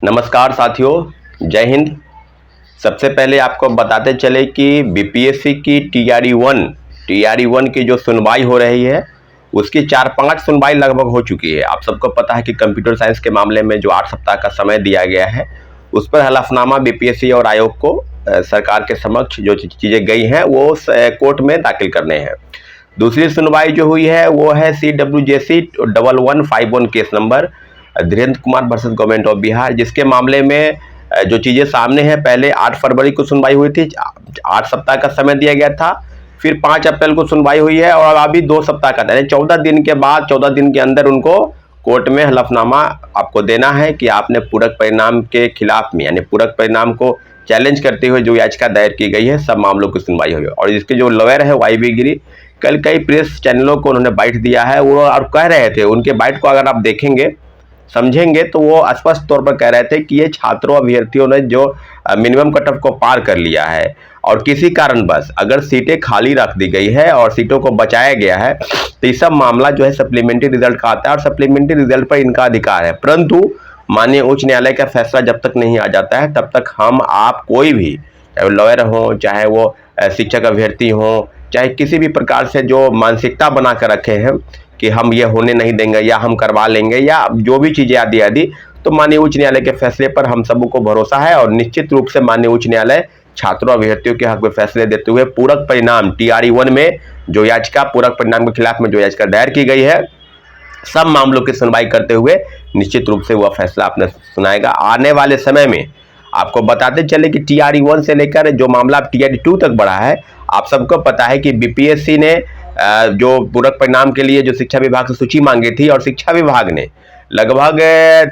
नमस्कार साथियों, जय हिंद। सबसे पहले आपको बताते चले कि बीपीएससी की टीआरई 1 की जो सुनवाई हो रही है उसकी 4-5 सुनवाई लगभग हो चुकी है। आप सबको पता है कि कंप्यूटर साइंस के मामले में जो 8 सप्ताह का समय दिया गया है उस पर हलफनामा बीपीएससी और आयोग को सरकार के समक्ष जो चीज़ें गई हैं वो कोर्ट में दाखिल करने हैं। दूसरी सुनवाई जो हुई है वो है CWJC 1151 case number Dhirendra Kumar versus government of Bihar, जिसके मामले में जो चीज़ें सामने हैं, पहले 8 फरवरी को सुनवाई हुई थी, 8 सप्ताह का समय दिया गया था। फिर 5 अप्रैल को सुनवाई हुई है और अभी 2 सप्ताह का, यानी 14 दिन के बाद 14 दिन के अंदर उनको कोर्ट में हलफनामा आपको देना है कि आपने पूरक परिणाम के खिलाफ में, यानी पूरक परिणाम को चैलेंज करते हुए जो याचिका दायर की गई है, सब मामलों की सुनवाई हुई। और इसके जो लॉयर है YB गिरी, कल कई प्रेस चैनलों को उन्होंने बाइट दिया है, वो और कह रहे थे, उनके बाइट को अगर आप देखेंगे समझेंगे तो वो स्पष्ट तौर पर कह रहे थे कि ये छात्रों अभ्यर्थियों ने जो मिनिमम कट ऑफ को पार कर लिया है और किसी कारणवश अगर सीटें खाली रख दी गई है और सीटों को बचाया गया है तो ये सब मामला जो है सप्लीमेंट्री रिजल्ट का आता है और सप्लीमेंट्री रिजल्ट पर इनका अधिकार है। परंतु माननीय उच्च न्यायालय का फैसला जब तक नहीं आ जाता है तब तक हम आप कोई भी, चाहे वो लॉयर हो, चाहे वो शिक्षक अभ्यर्थी हो, चाहे किसी भी प्रकार से जो मानसिकता बना कर रखे हैं कि हम ये होने नहीं देंगे या हम करवा लेंगे या जो भी चीज़ें आदि, तो माननीय उच्च न्यायालय के फैसले पर हम सबको भरोसा है। और निश्चित रूप से माननीय उच्च न्यायालय छात्रों अभ्यर्थियों के हक में फैसले देते हुए पूरक परिणाम TRE 1 में जो याचिका, पूरक परिणाम के खिलाफ में जो याचिका दायर की गई है, सब मामलों की सुनवाई करते हुए निश्चित रूप से वह फैसला आपने सुनाएगा। आने वाले समय में आपको बताते चले कि TRE 1 से लेकर जो मामला TRE 2 तक बढ़ा है, आप सबको पता है कि बीपीएससी ने जो पूरक परिणाम के लिए जो शिक्षा विभाग से सूची मांगी थी और शिक्षा विभाग ने लगभग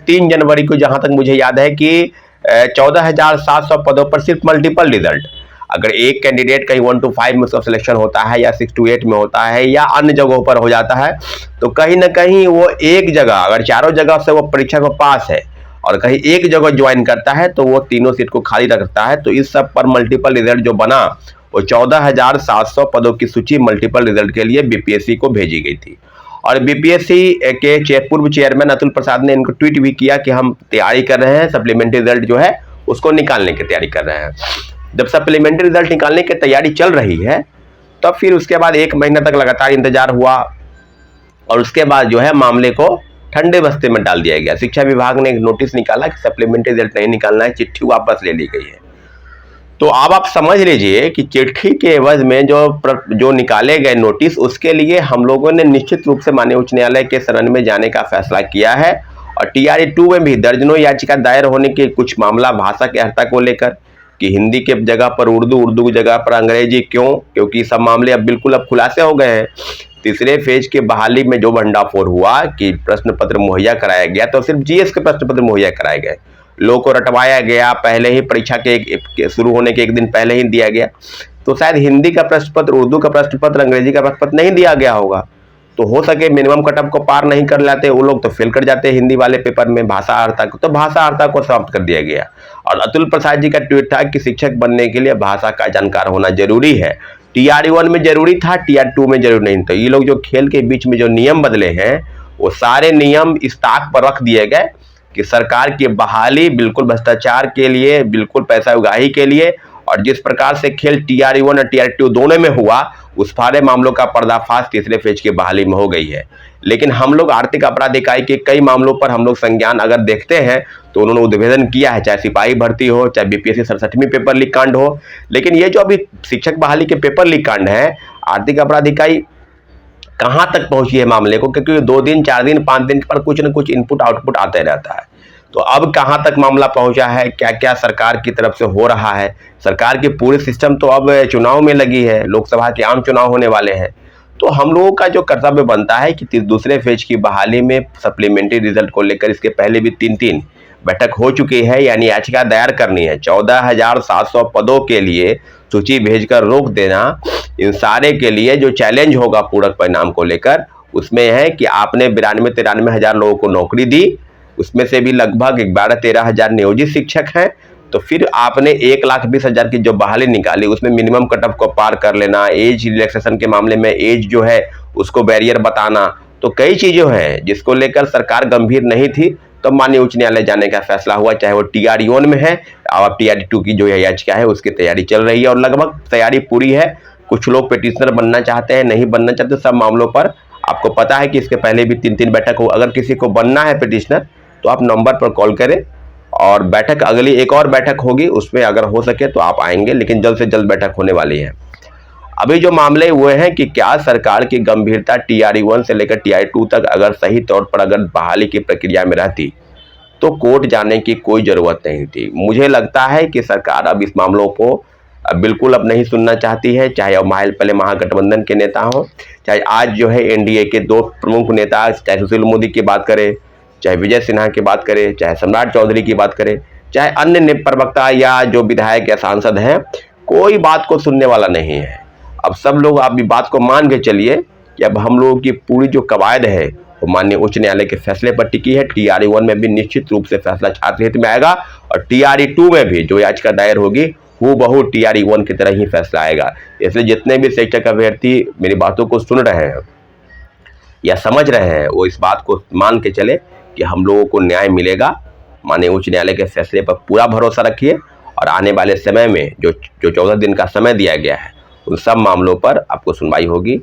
3 जनवरी को, जहां तक मुझे याद है कि 14,700 पदों पर सिर्फ मल्टीपल रिजल्ट, अगर एक कैंडिडेट कहीं 1 to 5 में उसका सिलेक्शन होता है या 6 to 8 में होता है या अन्य जगहों पर हो जाता है, तो कहीं ना कहीं वो एक जगह, अगर चारों जगह से वो परीक्षा को पास है और कहीं एक जगह ज्वाइन करता है तो वो तीनों सीट को खाली रखता है। तो इस सब पर मल्टीपल रिजल्ट जो बना वो 14,700 पदों की सूची मल्टीपल रिजल्ट के लिए बीपीएससी को भेजी गई थी। और बीपीएससी के पूर्व चेयरमैन अतुल प्रसाद ने इनको ट्वीट भी किया कि हम तैयारी कर रहे हैं, सप्लीमेंट्री रिजल्ट जो है उसको निकालने की तैयारी कर रहे हैं। जब सप्लीमेंट्री रिजल्ट निकालने की तैयारी चल रही है तो फिर उसके बाद 1 महीना तक लगातार इंतजार हुआ और उसके बाद जो है मामले को ठंडे बस्ते में डाल दिया गया। शिक्षा विभाग ने एक नोटिस निकाला कि सप्लीमेंट्री रिजल्ट नहीं निकालना है, चिट्ठी वापस ले ली गई है। तो अब आप समझ लीजिए कि चिट्ठी के एवज में जो निकाले गए नोटिस, उसके लिए हम लोगों ने निश्चित रूप से माननीय उच्च न्यायालय के शरण में जाने का फैसला किया है। और TRE 2 में भी दर्जनों याचिका दायर होने के कुछ मामला भाषा की अर्हता को लेकर कि हिंदी के जगह पर उर्दू की जगह पर अंग्रेजी क्यों, क्योंकि सब मामले अब बिल्कुल अब खुलासे हो गए हैं। तीसरे फेज की बहाली में जो भंडाफोड़ हुआ कि प्रश्न पत्र मुहैया कराया गया, तो सिर्फ GS के प्रश्न पत्र मुहैया कराए गए, लोगों को रटवाया गया, पहले ही परीक्षा के शुरू होने के 1 दिन पहले ही दिया गया। तो शायद हिंदी का प्रश्न पत्र, उर्दू का प्रश्न पत्र, अंग्रेजी का प्रश्न पत्र नहीं दिया गया होगा, तो हो सके मिनिमम कट ऑफ को पार नहीं कर लाते वो लोग तो फेल कर जाते हिंदी वाले पेपर में भाषा अर्हता को, तो भाषा अर्हता को समाप्त कर दिया गया। और अतुल प्रसाद जी का ट्वीट था कि शिक्षक बनने के लिए भाषा का जानकार होना जरूरी है। TRE 1 में जरूरी था, TRE 2 में जरूरी नहीं था। ये लोग जो खेल के बीच में जो नियम बदले हैं वो सारे नियम इस ताक पर रख दिए गए कि सरकार की बहाली बिल्कुल भ्रष्टाचार के लिए, बिल्कुल पैसा उगाही के लिए, और जिस प्रकार से खेल TRE 1 और TRE 2 दोनों में हुआ उस सारे मामलों का पर्दाफाश तीसरे फेज की बहाली में हो गई है। लेकिन हम लोग आर्थिक अपराध इकाई के कई मामलों पर हम लोग संज्ञान अगर देखते हैं तो उन्होंने उद्भेदन किया है, चाहे सिपाही भर्ती हो, चाहे बीपीएससी 67वीं पेपर लीक कांड हो। लेकिन ये जो अभी शिक्षक बहाली के पेपर लीक कांड है, आर्थिक अपराध इकाई कहाँ तक पहुंची है मामले को, क्योंकि 2 दिन 4 दिन 5 दिन पर कुछ न कुछ इनपुट आउटपुट आते रहता है। तो अब कहाँ तक मामला पहुंचा है, क्या क्या सरकार की तरफ से हो रहा है, सरकार की पूरी सिस्टम तो अब चुनाव में लगी है, लोकसभा के आम चुनाव होने वाले हैं। तो हम लोगों का जो कर्तव्य बनता है कि दूसरे फेज की बहाली में सप्लीमेंट्री रिजल्ट को लेकर इसके पहले भी 3 बैठक हो चुकी है, यानी याचिका दायर करनी है। 14,700 पदों के लिए सूची भेजकर रोक देना, इन सारे के लिए जो चैलेंज होगा पूरक परिणाम को लेकर उसमें है कि आपने 92-93 हज़ार लोगों को नौकरी दी, उसमें से भी लगभग 12-13 हज़ार नियोजित शिक्षक हैं। तो फिर आपने 1,20,000 की जो बहाली निकाली उसमें मिनिमम कट ऑफ को पार कर लेना, एज रिलैक्सेशन के मामले में एज जो है उसको बैरियर बताना, तो कई चीज़ें हैं जिसको लेकर सरकार गंभीर नहीं थी। तो माननीय उच्च न्यायालय जाने का फैसला हुआ, चाहे वो TRE-1 में है और TRE-2 की जो याचिका है उसकी तैयारी चल रही है और लगभग तैयारी पूरी है। कुछ लोग पिटिशनर बनना चाहते हैं, नहीं बनना चाहते, सब मामलों पर आपको पता है कि इसके पहले भी 3-3 बैठक हो। अगर किसी को बनना है पिटिशनर तो आप नंबर पर कॉल करें और बैठक अगली एक और बैठक होगी, उसमें अगर हो सके तो आप आएंगे, लेकिन जल्द से जल्द बैठक होने वाली है। अभी जो मामले हुए हैं कि क्या सरकार की गंभीरता TRE-1 से लेकर TRE-2 तक अगर सही तौर पर अगर बहाली की प्रक्रिया में रहती तो कोर्ट जाने की कोई ज़रूरत नहीं थी। मुझे लगता है कि सरकार अब इस मामलों को बिल्कुल अब नहीं सुनना चाहती है, चाहे अब पहले महागठबंधन के नेता हों, चाहे आज जो है NDA के 2 प्रमुख नेता, चाहे सुशील मोदी की बात करें, चाहे विजय सिन्हा की बात करें, चाहे सम्राट चौधरी की बात करें, चाहे अन्य प्रवक्ता या जो विधायक या सांसद हैं, कोई बात को सुनने वाला नहीं है। अब सब लोग आप बात को मान के चलिए कि अब हम लोगों की पूरी जो कवायद है वो माननीय उच्च न्यायालय के फैसले पर टिकी है। TRE-1 में भी निश्चित रूप से फैसला छात्र हित में आएगा और TRE-2 में भी जो याचिका दायर होगी हूबहू TRE-1 की तरह ही फैसला आएगा। इसलिए जितने भी शिक्षक अभ्यर्थी मेरी बातों को सुन रहे हैं या समझ रहे हैं वो इस बात को मान के चले कि हम लोगों को न्याय मिलेगा। माननीय उच्च न्यायालय के फैसले पर पूरा भरोसा रखिए और आने वाले समय में जो 14 दिन का समय दिया गया है उन सब मामलों पर आपको सुनवाई होगी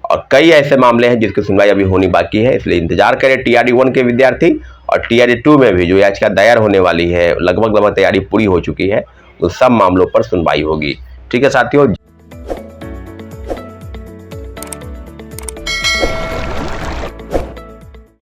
और कई ऐसे मामले हैं जिसकी सुनवाई अभी होनी बाकी है। इसलिए इंतजार करें TRE-1 के विद्यार्थी और TRE-2 में भी जो याचिका दायर होने वाली है, लगभग तैयारी पूरी हो चुकी है, उन सब मामलों पर सुनवाई होगी। ठीक है साथियों।